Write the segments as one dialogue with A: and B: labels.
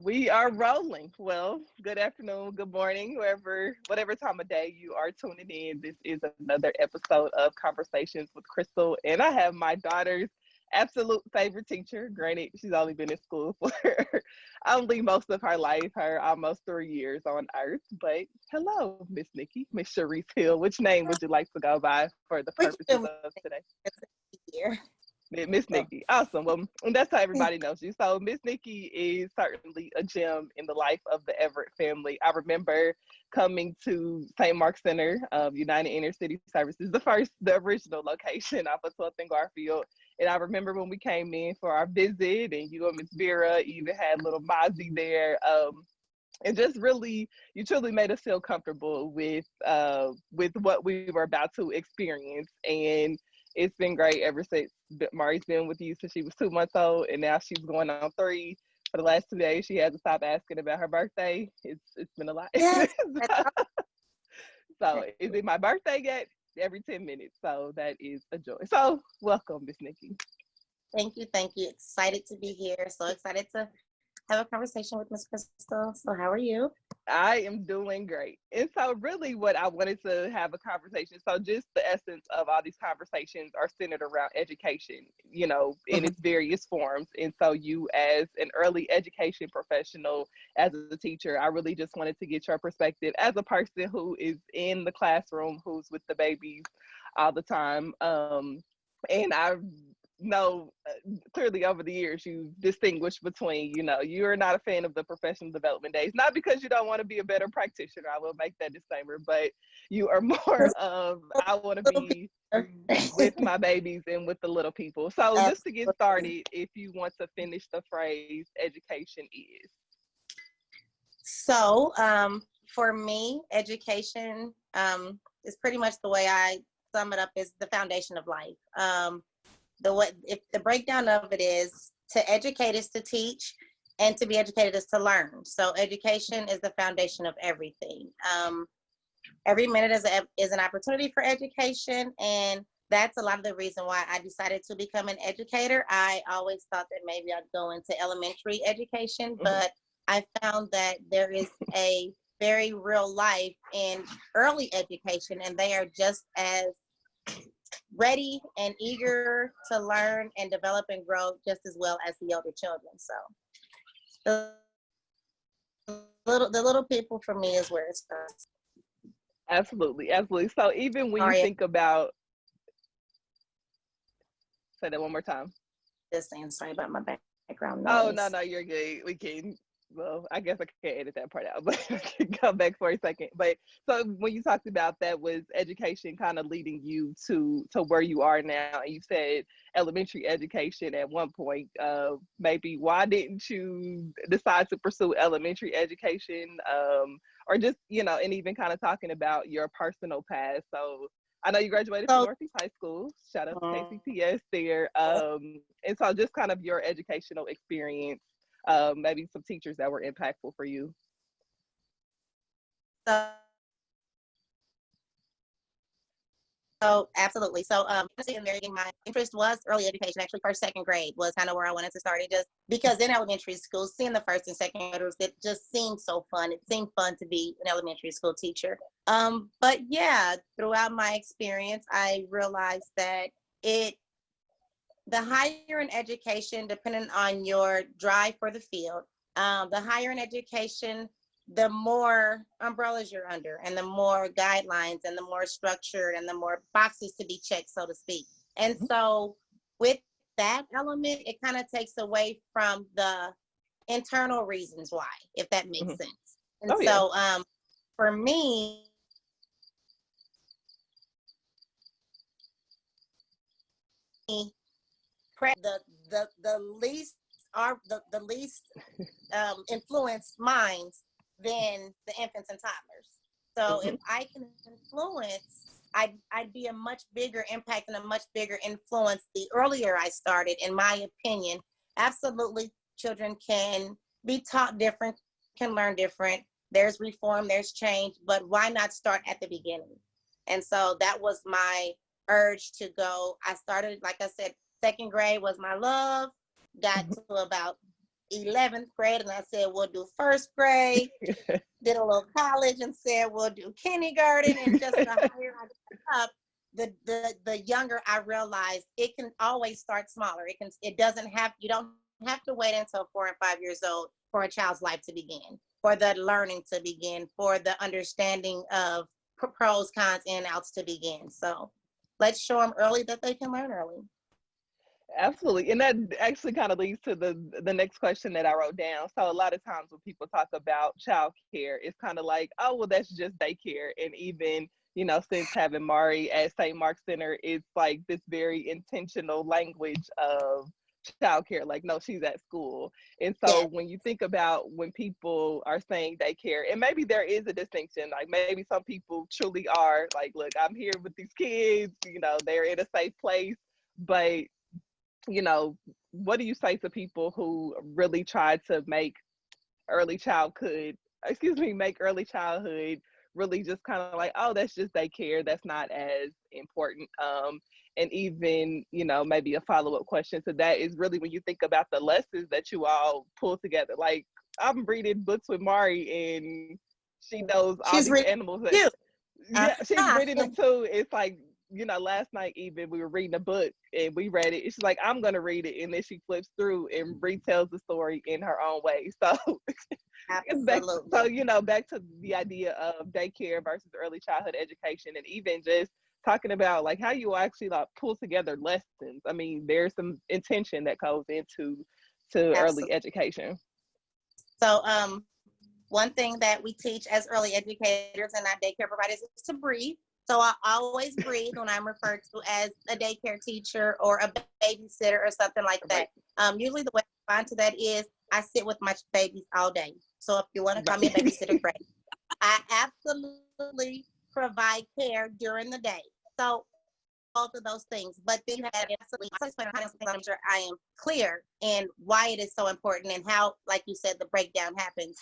A: We are rolling. Well, good afternoon, good morning, whatever time of day you are tuning in. This is another episode of Conversations with Crystal, and I have my daughter's absolute favorite teacher. Granted, she's only been in school for only most of her life, her almost 3 years on Earth. But hello, Miss Niqui, Miss Shuryce Hill. Which name would you like to go by for the
B: Which
A: purposes of today?
B: year?
A: Miss
B: So,
A: Niqui. Awesome. Well, and that's how everybody knows you. So Miss Niqui is certainly a gem in the life of the Everett family. I remember coming to St. Mark Center of United Inner City Services, the original location off of 12th and Garfield. And I remember when we came in for our visit, and you and Miss Vera even had little Mozzie there. And just really, you truly made us feel comfortable with what we were about to experience. And it's been great ever since. Mari's been with you since she was 2 months old, and now she's going on 3. For the last 2 days, she hasn't stopped asking about her birthday. It's been a lot.
B: yes, that's
A: So is it my birthday yet? Every 10 minutes. So that is a joy. So welcome, Miss Niqui.
B: thank you, thank you. Excited to be here. So excited to have a conversation with Miss Crystal. So how are you?
A: I am doing great. And so, really, what I wanted to have a conversation. So, just the essence of all these conversations are centered around education, in
B: Mhm.
A: its various forms. And so, you, as an early education professional, as a teacher, I really just wanted to get your perspective as a person who is in the classroom, who's with the babies all the time. And I know clearly over the years you've distinguished between, you're not a fan of the professional development days, not because you don't want to be a better practitioner, I will make that disclaimer, but you are more
B: Just
A: of,
B: a
A: I want to
B: little
A: be with
B: picture.
A: my babies and with the little people. So just to get
B: Absolutely.
A: started, if you want to finish the phrase education is.
B: So for me, education is pretty much the way I sum it up is the foundation of life. The way, if the breakdown of it is to educate is to teach, and to be educated is to learn. So education is the foundation of everything. Every minute is an opportunity for education, and that's a lot of the reason why I decided to become an educator. I always thought that maybe I'd go into elementary education,
A: Mhm.
B: but I found that there is a very real life in early education, and they are just as ready and eager to learn and develop and grow just as well as the older children. So the little people for me is where it starts.
A: Absolutely, absolutely. So even when you
B: Sorry,
A: think about, say that one more time.
B: this saying sorry about my background
A: Oh, no,
B: noise.
A: no, you're good. We can, well, I guess I can't edit that part out, but I can come back for a second. But so when you talked about that, was education kind of leading you to where you are now? And you said elementary education at one point. Maybe why didn't you decide to pursue elementary education? Or just, and even kind of talking about your personal past. So I know you graduated from
B: So
A: Northeast High School. Shout out to
B: um,
A: KCPS there. And so just kind of your educational experience, maybe some teachers that were impactful for you.
B: So absolutely. So in very my interest was early education. Actually, first, second grade was kind of where I wanted to start it, just because in elementary school, seeing the first and second graders, it just seemed so fun. It seemed fun to be an elementary school teacher. But yeah, throughout my experience, I realized that it the higher in education, depending on your drive for the field, the higher in education, the more umbrellas you're under, and the more guidelines, and the more structured, and the more boxes to be checked, so to speak. And so, with that element, it kind of takes away from the internal reasons why, if that makes
A: Mm-hmm.
B: sense. And
A: Oh yeah.
B: so, for me, the least are the least influenced minds than the infants and toddlers. So
A: Mm-hmm.
B: if I can influence, I'd be a much bigger impact and a much bigger influence the earlier I started, in my opinion. Absolutely, children can be taught different, can learn different. There's reform, there's change, but why not start at the beginning? And so that was my urge to go. I started, like I said, second grade was my love, got
A: Mm-hmm.
B: to about 11th grade, and I said, we'll do first grade. Did a little college and said, we'll do kindergarten. And just the higher I got up, the younger I realized it can always start smaller. You don't have to wait until 4 and 5 years old for a child's life to begin, for the learning to begin, for the understanding of pros, cons, and outs to begin. So let's show them early that they can learn early.
A: Absolutely. And that actually kind of leads to the next question that I wrote down. So a lot of times when people talk about childcare, it's kind of like, oh, well, that's just daycare. And even, you know, since having Mari at St. Mark's Center, it's like this very intentional language of childcare. Like, no, she's at school. And so when you think about when people are saying daycare, and maybe there is a distinction, like maybe some people truly are like, look, I'm here with these kids, you know, they're in a safe place. But you know, what do you say to people who really try to make early childhood really just kind of like, oh, that's just daycare, that's not as important. And even, you know, maybe a follow-up question to that is really when you think about the lessons that you all pull together. Like, I'm reading books with Mari and she knows all these animals. Yeah, she's reading them too. It's like, you know, last night even we were reading a book and we read it. She's like, I'm gonna read it, and then she flips through and retells the story in her own way. So, so you know, back to the idea of daycare versus early childhood education, and even just talking about like how you actually like pull together lessons. I mean, there's some intention that goes into early education.
B: So, one thing that we teach as early educators and not daycare providers is to breathe. So I always breathe when I'm referred to as a daycare teacher or a babysitter or something like that. Usually the way I respond to that is I sit with my babies all day. So if you want to call me a babysitter, great. I absolutely provide care during the day. So both of those things, but then you have absolutely, I'm sure I am clear in why it is so important and how, like you said, the breakdown happens.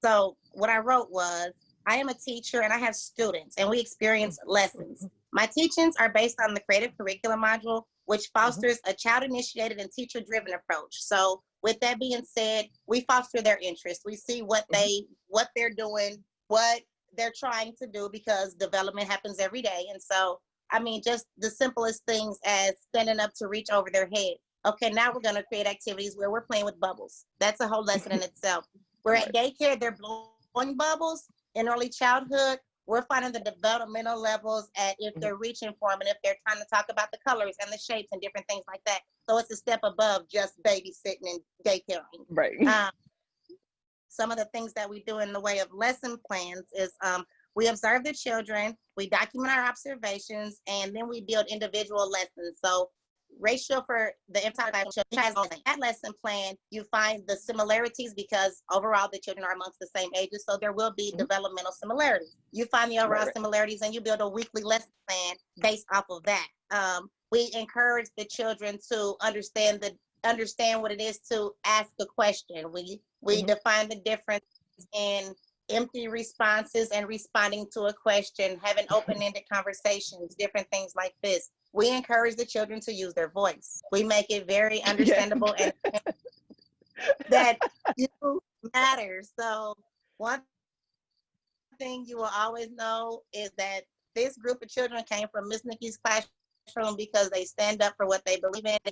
B: So what I wrote was, I am a teacher and I have students and we experience lessons. My teachings are based on the creative curriculum module, which fosters a child-initiated and teacher-driven approach. So with that being said, we foster their interest. We see what they're doing, what they're trying to do, because development happens every day. And so, I mean, just the simplest things as standing up to reach over their head. Okay, now we're going to create activities where we're playing with bubbles. That's a whole lesson in itself. We're at daycare, they're blowing bubbles. In early childhood, we're finding the developmental levels at if they're reaching for them and if they're trying to talk about the colors and the shapes and different things like that. So it's a step above just babysitting and daycaring.
A: Right.
B: Some of the things that we do in the way of lesson plans is we observe the children, we document our observations, and then we build individual lessons. So ratio for the entire that lesson plan, you find the similarities because overall the children are amongst the same ages, so there will be developmental similarities. You find the overall similarities and you build a weekly lesson plan based off of that. We encourage the children to understand what it is to ask a question. We define the difference in empty responses and responding to a question, having open-ended conversations, different things like this. We encourage the children to use their voice. We make it very understandable and that you matter. So one thing you will always know is that this group of children came from Miss Niqui's classroom because they stand up for what they believe in. They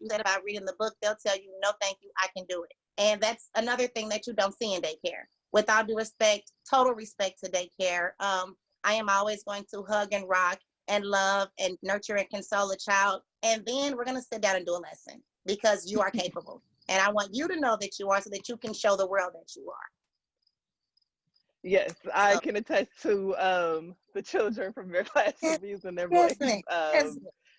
B: said about reading the book, they'll tell you, no, thank you, I can do it. And that's another thing that you don't see in daycare. With all due respect, total respect to daycare, I am always going to hug and rock and love and nurture and console a child. And then we're going to sit down and do a lesson because you are capable. And I want you to know that you are so that you can show the world that you are.
A: Yes, I can attest to the children from your classroom using their voice.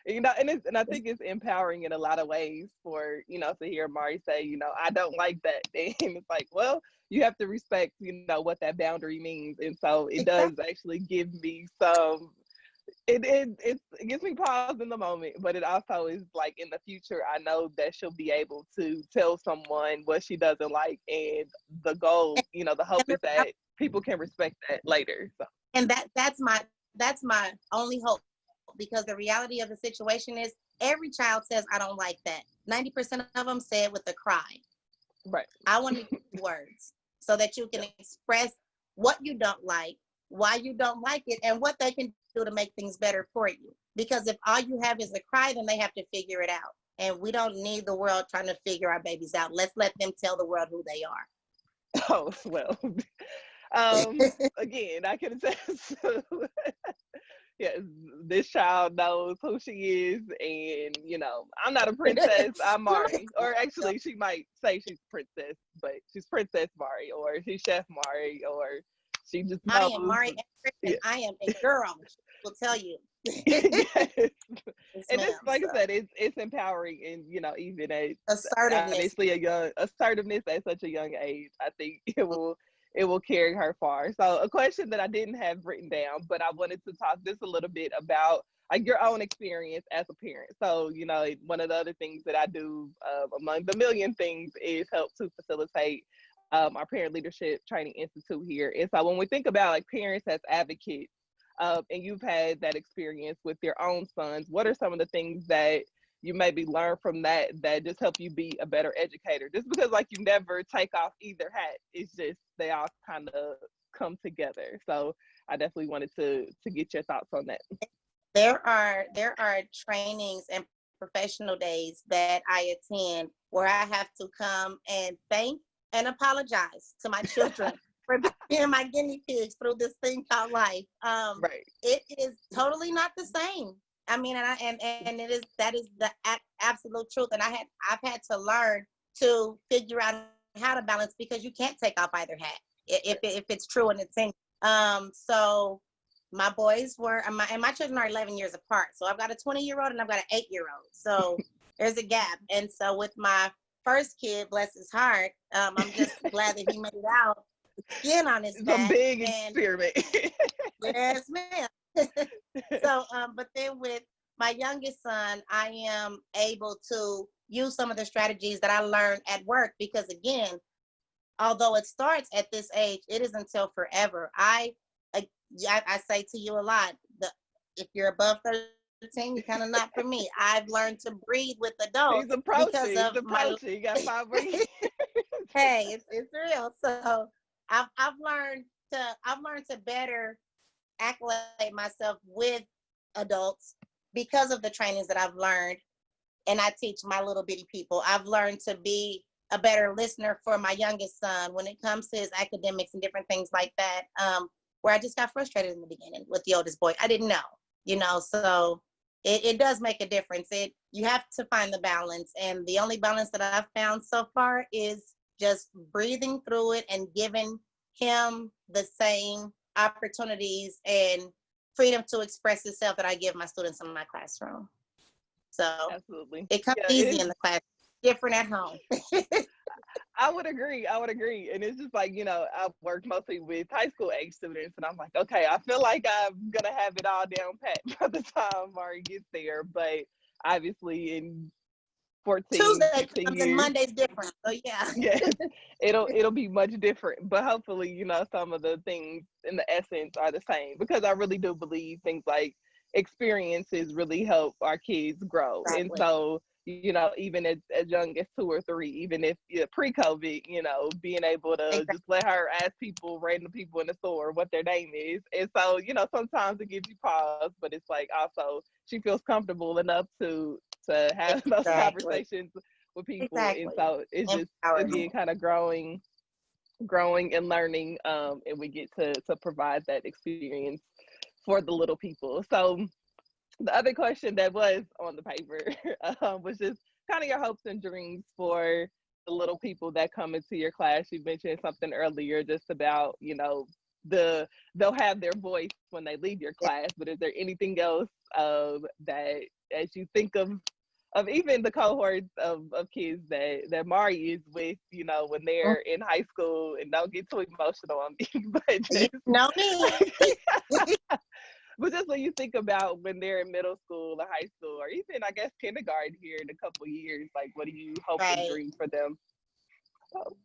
A: You know, and I think it's empowering in a lot of ways for, you know, to hear Mari say, you know, I don't like that. And it's like, well, you have to respect, you know, what that boundary means. And so it does actually give me some, it gives me pause in the moment, but it also is like in the future, I know that she'll be able to tell someone what she doesn't like. And the goal, you know, the hope is that people can respect that later. So.
B: And that's my only hope, because the reality of the situation is every child says, I don't like that. 90% of them say it with a cry.
A: Right.
B: I want to use words so that you can express what you don't like, why you don't like it, and what they can do to make things better for you. Because if all you have is a cry, then they have to figure it out. And we don't need the world trying to figure our babies out. Let's let them tell the world who they
A: Oh, well. Again, I can attest to, yes, this child knows who she is, and I'm not a princess. I'm Mari, or actually, she might say she's princess, but she's Princess Mari, or she's Chef Mari, or she just
B: I
A: knows.
B: am Mari,
A: Yeah.
B: and I am a girl. Will tell you.
A: Yes.
B: Yes,
A: And
B: ma'am.
A: it's like I said, it's empowering, and even at
B: Assertiveness.
A: obviously a young assertiveness at such a young age. I think it will carry her far. So a question that I didn't have written down, but I wanted to talk just a little bit about like your own experience as a parent. So one of the other things that I do, among the million things, is help to facilitate our Parent Leadership Training Institute here. And so when we think about like parents as advocates, and you've had that experience with your own sons, what are some of the things that you maybe learn from that just help you be a better educator? Just because like you never take off either hat, it's just they all kind of come together. So I definitely wanted to get your thoughts on that.
B: There are trainings and professional days that I attend where I have to come and thank and apologize to my children for being my guinea pigs through this thing called life.
A: Right.
B: It is totally not the same. I mean, and that is the absolute truth. And I've had to learn to figure out how to balance, because you can't take off either hat if it's true and it's in. So my boys were, and my children are 11 years apart. So I've got a 20-year-old and I've got an 8-year-old. So there's a gap. And so with my first kid, bless his heart, I'm just glad that he made it out, skin on his
A: It's
B: back.
A: a big experiment.
B: Yes, ma'am. So, but then with my youngest son, I am able to use some of the strategies that I learned at work, because again, although it starts at this age, it is until forever. I say to you a lot, if you're above 13, you're kind of not for me. I've learned to breathe with adults
A: He's approaching.
B: because of
A: You got 5 more years.
B: Hey, it's real. So I've learned to better acclimate myself with adults because of the trainings that I've learned, and I teach my little bitty people. I've learned to be a better listener for my youngest son when it comes to his academics and different things like that. Where I just got frustrated in the beginning with the oldest boy. I didn't know, so it does make a difference. You have to find the balance, and the only balance that I've found so far is just breathing through it and giving him the same opportunities and freedom to express himself that I give my students in my classroom. So
A: Absolutely.
B: it comes
A: Yeah,
B: easy in the class, different at home.
A: I would agree. And it's just like, I work mostly with high school age students, and I'm like, okay, I feel like I'm going to have it all down pat by the time Mari gets there. But obviously in 14,
B: Tuesday
A: 16
B: comes and
A: years,
B: Monday's different. So yeah.
A: yes, it'll be much different. But hopefully, some of the things in the essence are the same, because I really do believe things like experiences really help our kids grow. And
B: Exactly.
A: so, even as young as 2 or 3, even if pre-COVID, being able to
B: Exactly.
A: just let her ask people, random people in the store, what their name is. And so, sometimes it gives you pause, but it's like also she feels comfortable enough to have those
B: Exactly.
A: conversations with people. And
B: Exactly.
A: so it's just, again,
B: Empowerment.
A: kind of growing and learning, and we get to provide that experience for the little people. So the other question that was on the paper was just kind of your hopes and dreams for the little people that come into your class. You mentioned something earlier just about, they'll have their voice when they leave your class, but is there anything else that, as you think of even the cohorts of kids that Mari is with, when they're in high school, and don't get too emotional on me, but
B: You
A: just,
B: know me.
A: but just when you think about when they're in middle school or high school, or even I guess kindergarten here in a couple of years, like what do you hope and
B: Right.
A: dream for them? Oh.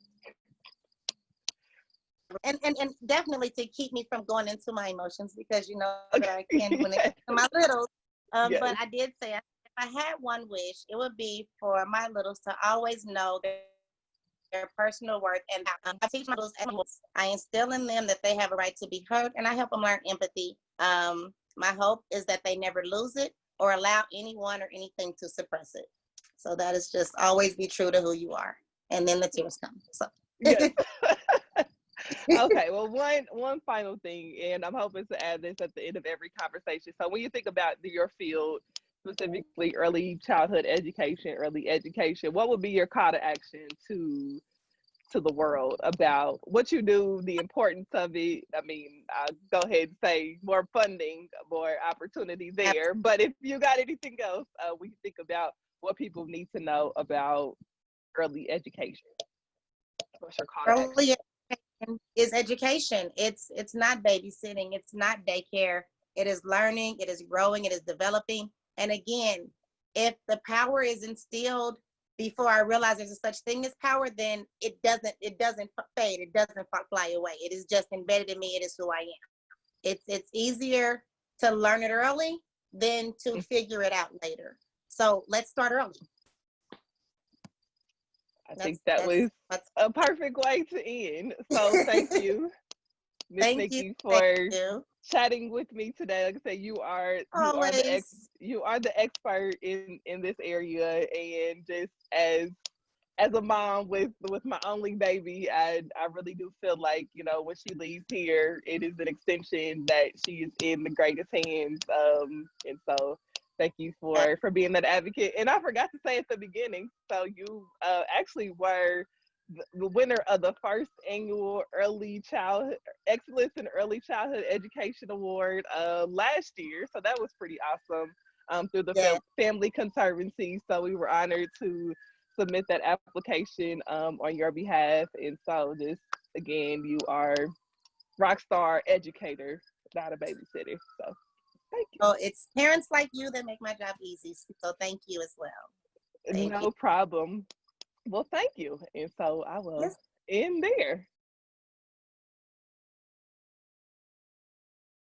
B: And definitely to keep me from going into my emotions, because you know that I can when it
A: Okay.
B: comes to my littles.
A: Yes.
B: But I did say, if I had one wish, it would be for my littles to always know their personal worth, and I teach my little animals. I instill in them that they have a right to be heard, and I help them learn empathy. My hope is that they never lose it or allow anyone or anything to suppress it. So that is just always be true to who you are, and then the tears come. So.
A: Yes. Okay, well, one final thing, and I'm hoping to add this at the end of every conversation. So when you think about your field, specifically early childhood education, early education, what would be your call to action to the world about what you do, the importance of it? I mean, I'll go ahead and say more funding, more opportunity there. But if you got anything else, we can think about what people need to know about early education. What's your call to action?
B: Early education is education. It's not babysitting. It's not daycare. It is learning. It is growing. It is developing. And again, if the power is instilled before I realize there's a such thing as power, then it doesn't fade. It doesn't fly away. It is just embedded in me. It is who I am. It's easier to learn it early than to figure it out later. So let's start early.
A: I think that was a perfect way to end. So thank you, Miss Niqui, for chatting with me today. Like I said, you are the expert in this area, and just as a mom with my only baby, I really do feel like, you know, when she leaves here, it is an extension that she is in the greatest hands. And so thank you for being that advocate. And I forgot to say at the beginning, so you actually were the winner of the first annual Early Childhood Excellence in Early Childhood Education Award last year. So that was pretty awesome, through the Family Conservancy. So we were honored to submit that application on your behalf. And so just, again, you are rock star educator, not a babysitter. So thank you.
B: Oh, it's parents like you that make my job easy. So thank you as well.
A: No problem. Well, thank you. And so I will end there.